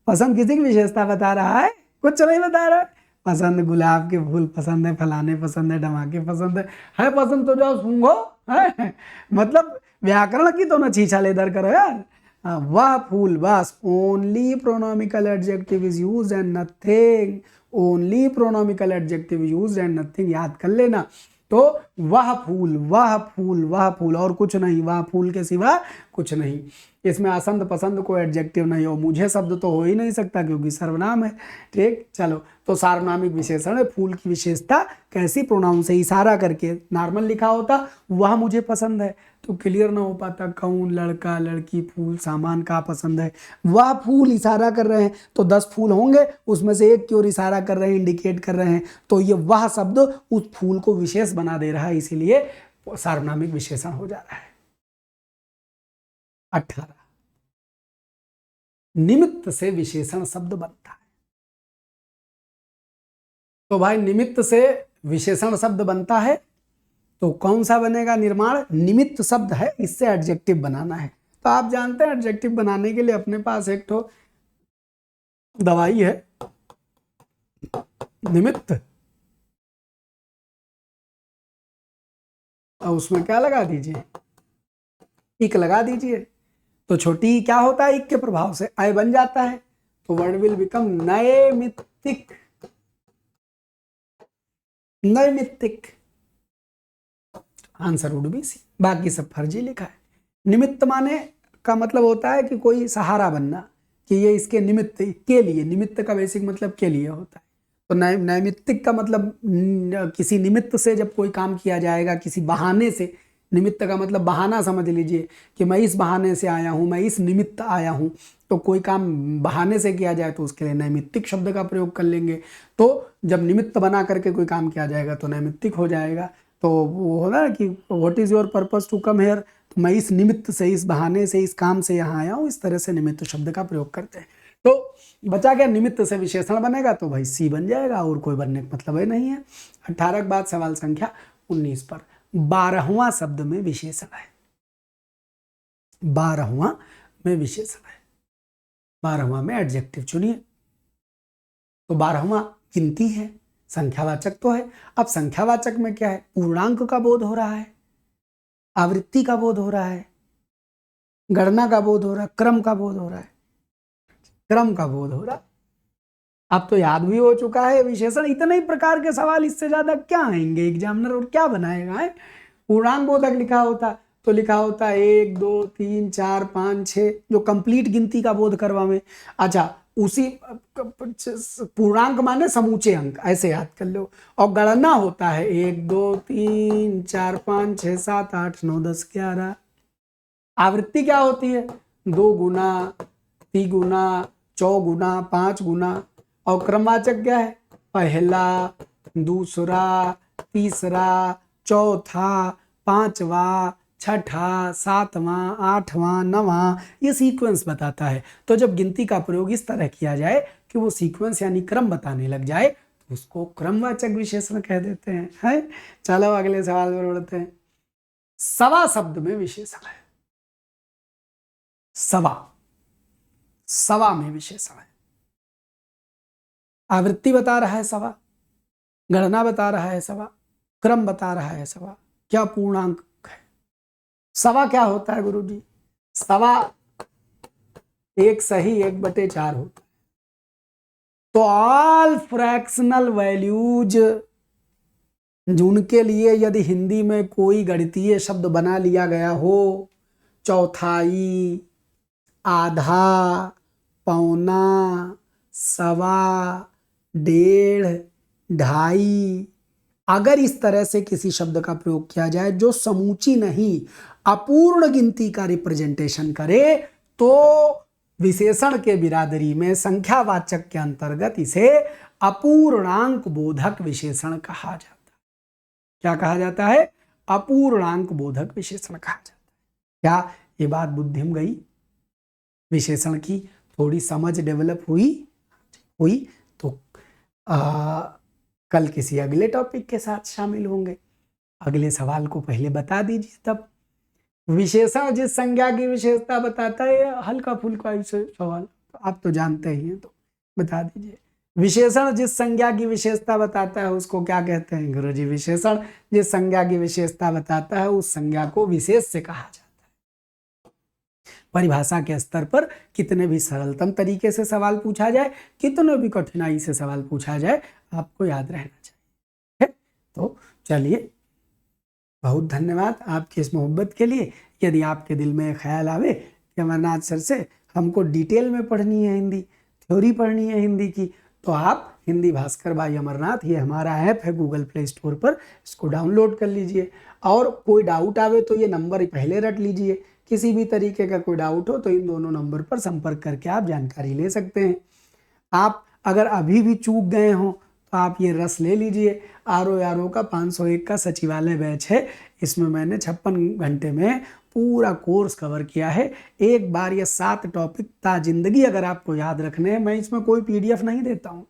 पसंद किसी की विशेषता बता रहा है, कुछ नहीं बता रहा है। पसंद गुलाब के फूल पसंद है, फलाने पसंद है, धमाके पसंद है पसंद तो जाओ सूंघो है। मतलब व्याकरण की तो ना छीछा लेदर करो यार। वह फूल, बस only pronominal adjective is used and nothing, only pronominal adjective used and nothing, याद कर लेना। तो वह फूल, वह फूल, वह फूल, और कुछ नहीं, वह फूल के सिवा कुछ नहीं। इसमें असंद पसंद को एडजेक्टिव नहीं हो, मुझे शब्द तो हो ही नहीं सकता क्योंकि सर्वनाम है। ठीक, चलो, तो सार्वनामिक विशेषण है। फूल की विशेषता कैसी? प्रोनाउन से इशारा करके, नॉर्मल लिखा होता वह मुझे पसंद है तो क्लियर ना हो पाता, कौन, लड़का, लड़की, फूल, सामान का पसंद है। वह फूल इशारा कर रहे हैं तो 10 फूल होंगे, उसमें से एक की ओर इशारा कर रहे हैं, इंडिकेट कर रहे हैं, तो ये वह शब्द उस फूल को विशेष बना दे रहा है, इसीलिए सार्वनामिक विशेषण हो जा रहा है। 18 निमित्त से विशेषण शब्द बनता है। तो भाई निमित्त से विशेषण शब्द बनता है, तो कौन सा बनेगा निर्माण? निमित्त शब्द है, इससे एडजेक्टिव बनाना है। तो आप जानते हैं एडजेक्टिव बनाने के लिए अपने पास एक तो दवाई है निमित्त, और उसमें क्या लगा दीजिए? इक लगा दीजिए। तो छोटी क्या होता है? इक के प्रभाव से अय बन जाता है, तो वर्ड विल बिकम नैमित्तिक। नैमित्तिक आंसर वुड बी सी। बाकी सब फर्जी लिखा है। निमित्त माने का मतलब होता है कि कोई सहारा बनना, कि ये इसके निमित्त के लिए, निमित्त का बेसिक मतलब के लिए होता है। तो नैमित्तिक का मतलब किसी निमित्त से जब कोई काम किया जाएगा, किसी बहाने से, निमित्त का मतलब बहाना समझ लीजिए कि मैं इस बहाने से आया हूं, मैं इस निमित्त आया हूं, तो कोई काम बहाने से किया जाए तो उसके लिए नैमित्तिक शब्द का प्रयोग कर लेंगे। तो जब निमित्त बना करके कोई काम किया जाएगा तो नैमित्तिक हो जाएगा। तो वो हो ना कि what is your purpose to come here, तो मैं इस निमित्त से, इस बहाने से, इस काम से यहाँ आया हूँ, इस तरह से निमित्त शब्द का प्रयोग करते हैं। तो बचा क्या? निमित्त से विशेषण बनेगा, तो भाई सी बन जाएगा, और कोई बनने का मतलब ही नहीं है। 18 के बाद सवाल संख्या 19 पर 12वां शब्द में विशेषण है। 12वां में विशेषण है, 12वां में एडजेक्टिव चुनिए। तो 12वां गिनती है, संख्यावाचक तो है। अब संख्यावाचक में क्या है? पूर्णांक का बोध हो रहा है, आवृत्ति का बोध हो रहा है, गणना का बोध हो रहा है, क्रम का बोध हो रहा है, क्रम का बोध हो रहा है। अब तो याद भी हो चुका है विशेषण। इतने ही प्रकार के सवाल, इससे ज्यादा क्या आएंगे एग्जामिनर, और क्या बनाएगा है? पूर्णांक बोधक लिखा होता तो लिखा होता 1 2 3 4 5 6, जो कंप्लीट गिनती का बोध करवावे। अच्छा, उसी पूर्णांक माने समूचे अंक, ऐसे याद कर लो। और गणना होता है 1 2 3 4 5 6 7 8 9 10 11। आवृत्ति क्या होती है? 2 गुना, 3 गुना, 4 गुना, 5 गुना। और क्रमवाचक क्या है? पहला, दूसरा, तीसरा, चौथा, पांचवा, छठा, सातवां, आठवां, नवां, ये सीक्वेंस बताता है। तो जब गिनती का प्रयोग इस तरह किया जाए कि वो सीक्वेंस यानी क्रम बताने लग जाए, तो उसको क्रमवाचक विशेषण कह देते हैं, है? चलो अगले सवाल पर बढ़ते हैं। सवा शब्द में विशेषण है। सवा, सवा में विशेषण है। आवृत्ति बता रहा है सवा, गणना बता रहा है सवा, क्रम बता रहा है सवा, क्या पूर्णांक है? सवा क्या होता है गुरुजी? सवा 1 सही 1/4 होता है। तो ऑल फ्रैक्शनल वैल्यूज जिनके लिए यदि हिंदी में कोई गणितीय शब्द बना लिया गया हो, चौथाई, आधा, पौना, सवा, डेढ़, ढाई, अगर इस तरह से किसी शब्द का प्रयोग किया जाए जो समूची नहीं, अपूर्ण गिनती का रिप्रेजेंटेशन करे, तो विशेषण के बिरादरी में संख्यावाचक के अंतर्गत इसे अपूर्णांक बोधक विशेषण कहा जाता है। क्या कहा जाता है? अपूर्णांक बोधक विशेषण कहा जाता है। क्या ये बात बुद्धि में गई? विशेषण की थोड़ी समझ डेवलप हुई तो कल किसी अगले टॉपिक के साथ शामिल होंगे। अगले सवाल को पहले बता दीजिए। तब विशेषण जिस संज्ञा की विशेषता बताता है, हल्का फुल्का सवाल आप तो जानते ही हैं, तो बता दीजिए। विशेषण जिस संज्ञा की विशेषता बताता है उसको क्या कहते हैं गुरुजी? विशेषण जिस संज्ञा की विशेषता बताता है उस संज्ञा को विशेष से कहा जाता है। परिभाषा के स्तर पर कितने भी सरलतम तरीके से सवाल पूछा जाए, कितने भी कठिनाई से सवाल पूछा जाए, आपको याद रहना चाहिए। तो चलिए, बहुत धन्यवाद आपकी इस मोहब्बत के लिए। यदि आपके दिल में ख्याल आवे कि अमरनाथ सर से हमको डिटेल में पढ़नी है हिंदी, थ्योरी पढ़नी है हिंदी की, तो आप हिंदी भास्कर बाई अमरनाथ, ये हमारा ऐप है गूगल प्ले स्टोर पर, इसको डाउनलोड कर लीजिए। और कोई डाउट आवे तो ये नंबर पहले रट लीजिए। किसी भी तरीके का कोई डाउट हो तो इन दोनों नंबर पर संपर्क करके आप जानकारी ले सकते हैं। आप अगर अभी भी चूक गए हों तो आप ये रस ले लीजिए। RO का 501 का सचिवालय बैच है, इसमें मैंने 56 घंटे में पूरा कोर्स कवर किया है। एक बार ये 7 टॉपिक ता जिंदगी अगर आपको याद रखने हैं, मैं इसमें कोई पीडीएफ नहीं देता हूँ,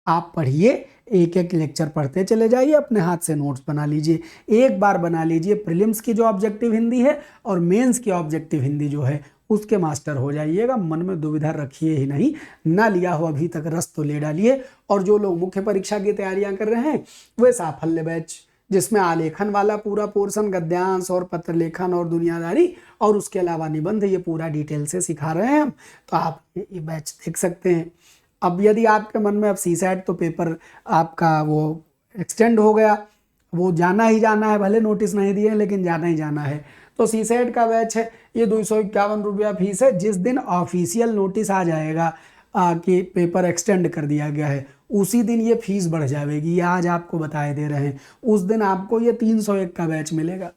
आप पढ़िए, एक एक लेक्चर पढ़ते चले जाइए, अपने हाथ से नोट्स बना लीजिए। एक बार बना लीजिए, प्रीलिम्स की जो ऑब्जेक्टिव हिंदी है और मेंस की ऑब्जेक्टिव हिंदी जो है उसके मास्टर हो जाइएगा। मन में दुविधा रखिए ही नहीं, ना लिया हो अभी तक रस तो ले डालिए। और जो लोग मुख्य परीक्षा की तैयारियां कर रहे हैं वे साफल्य बैच, जिसमें आलेखन वाला पूरा पोर्शन, गद्यांश और पत्र लेखन और दुनियादारी और उसके अलावा निबंध, ये पूरा डिटेल से सिखा रहे हैं हम, तो आप ये बैच देख सकते हैं। अब यदि आपके मन में अब सीसैट तो पेपर आपका वो एक्सटेंड हो गया, वो जाना ही जाना है, भले नोटिस नहीं दिए लेकिन जाना ही जाना है, तो सीसैट का बैच है, ये 251 रुपया फीस है। जिस दिन ऑफिशियल नोटिस आ जाएगा कि पेपर एक्सटेंड कर दिया गया है, उसी दिन ये फीस बढ़ जाएगी। ये आज आपको बताए दे रहे हैं, उस दिन आपको ये 301 का बैच मिलेगा।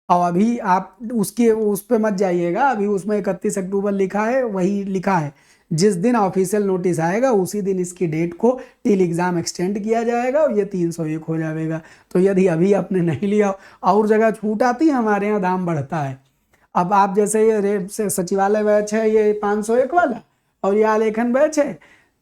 और अभी आप उसके उस पर मत जाइएगा, अभी उसमें 31 अक्टूबर लिखा है, वही लिखा है जिस दिन ऑफिशियल नोटिस आएगा उसी दिन इसकी डेट को टिल एग्ज़ाम एक्सटेंड किया जाएगा और ये 301 हो जाएगा। तो यदि अभी आपने नहीं लिया, और जगह छूट आती है, हमारे यहाँ दाम बढ़ता है। अब आप जैसे ये रेट से सचिवालय बैच है ये 501 वाला, और ये आलेखन बैच है,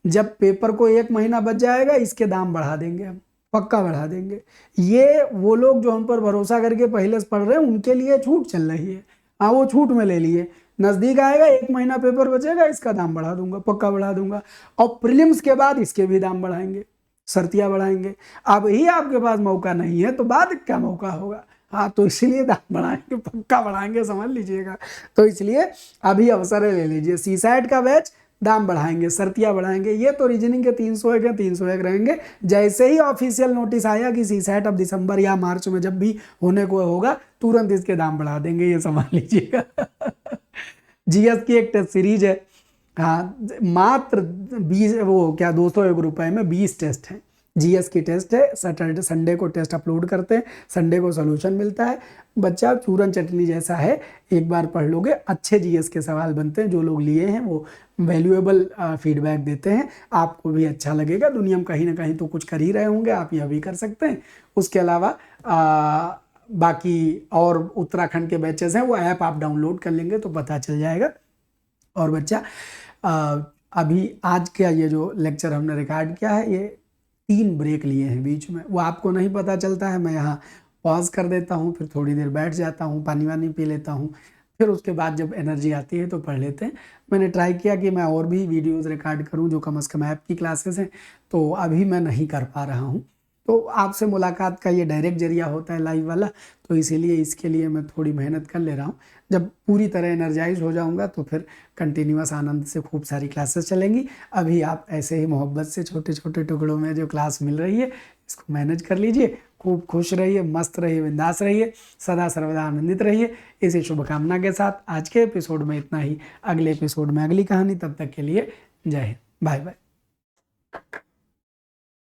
जब पेपर को 1 महीना बच जाएगा इसके दाम बढ़ा देंगे, हम पक्का बढ़ा देंगे। ये वो लोग जो हम पर भरोसा करके पहले से पढ़ रहे हैं उनके लिए छूट चल रही है। हाँ, वो छूट में ले लिए, नज़दीक आएगा 1 महीना पेपर बचेगा, इसका दाम बढ़ा दूंगा, पक्का बढ़ा दूंगा। और प्रीलिम्स के बाद इसके भी दाम बढ़ाएंगे, शर्तियाँ बढ़ाएंगे। अब ही आपके पास मौका नहीं है तो बाद क्या मौका होगा? हाँ, तो इसलिए दाम बढ़ाएंगे, पक्का बढ़ाएंगे, समझ लीजिएगा। तो इसलिए अभी अवसर ले लीजिए। सीसैट का बैच दाम बढ़ाएंगे, शर्तियाँ बढ़ाएंगे। ये तो रीजनिंग के 301 है, 301 रहेंगे। जैसे ही ऑफिशियल नोटिस आया कि सीसैट अब दिसंबर या मार्च में जब भी होने को होगा, तुरंत इसके दाम बढ़ा देंगे, ये समझ लीजिएगा। जीएस की एक टेस्ट सीरीज है, हाँ, मात्र 20 वो क्या 201 रुपये में 20 टेस्ट हैं। जीएस की टेस्ट है, सैटरडे संडे को टेस्ट अपलोड करते हैं, संडे को सोल्यूशन मिलता है। बच्चा चूरन चटनी जैसा है, एक बार पढ़ लोगे, अच्छे जीएस के सवाल बनते हैं। जो लोग लिए हैं वो वैल्यूएबल फीडबैक देते हैं, आपको भी अच्छा लगेगा। दुनिया में कहीं ना कहीं तो कुछ कर ही रहे होंगे, आप यह भी कर सकते हैं। उसके अलावा बाकी और उत्तराखंड के बैचेस हैं, वो ऐप आप डाउनलोड कर लेंगे तो पता चल जाएगा। और बच्चा अभी आज का ये जो लेक्चर हमने रिकॉर्ड किया है, ये 3 ब्रेक लिए हैं बीच में, वो आपको नहीं पता चलता है। मैं यहाँ पॉज कर देता हूँ, फिर थोड़ी देर बैठ जाता हूँ, पानी वानी पी लेता हूँ, फिर उसके बाद जब एनर्जी आती है तो पढ़ लेते हैं। मैंने ट्राई किया कि मैं और भी वीडियोस रिकॉर्ड करूं जो कम से कम ऐप की क्लासेस हैं, तो अभी मैं नहीं कर पा रहा हूं। तो आपसे मुलाकात का ये डायरेक्ट जरिया होता है लाइव वाला, तो इसीलिए इसके लिए मैं थोड़ी मेहनत कर ले रहा हूँ। जब पूरी तरह एनर्जाइज हो जाऊँगा तो फिर कंटिन्यूअस आनंद से खूब सारी क्लासेस चलेंगी। अभी आप ऐसे ही मोहब्बत से छोटे छोटे टुकड़ों में जो क्लास मिल रही है इसको मैनेज कर लीजिए। खूब खुश रहिए, मस्त रहिए, बिंदास रहिए, सदा सर्वदा आनंदित रहिए। इसी शुभकामना के साथ आज के एपिसोड में इतना ही। अगले एपिसोड में अगली कहानी, तब तक के लिए जय हिंद, बाय बाय।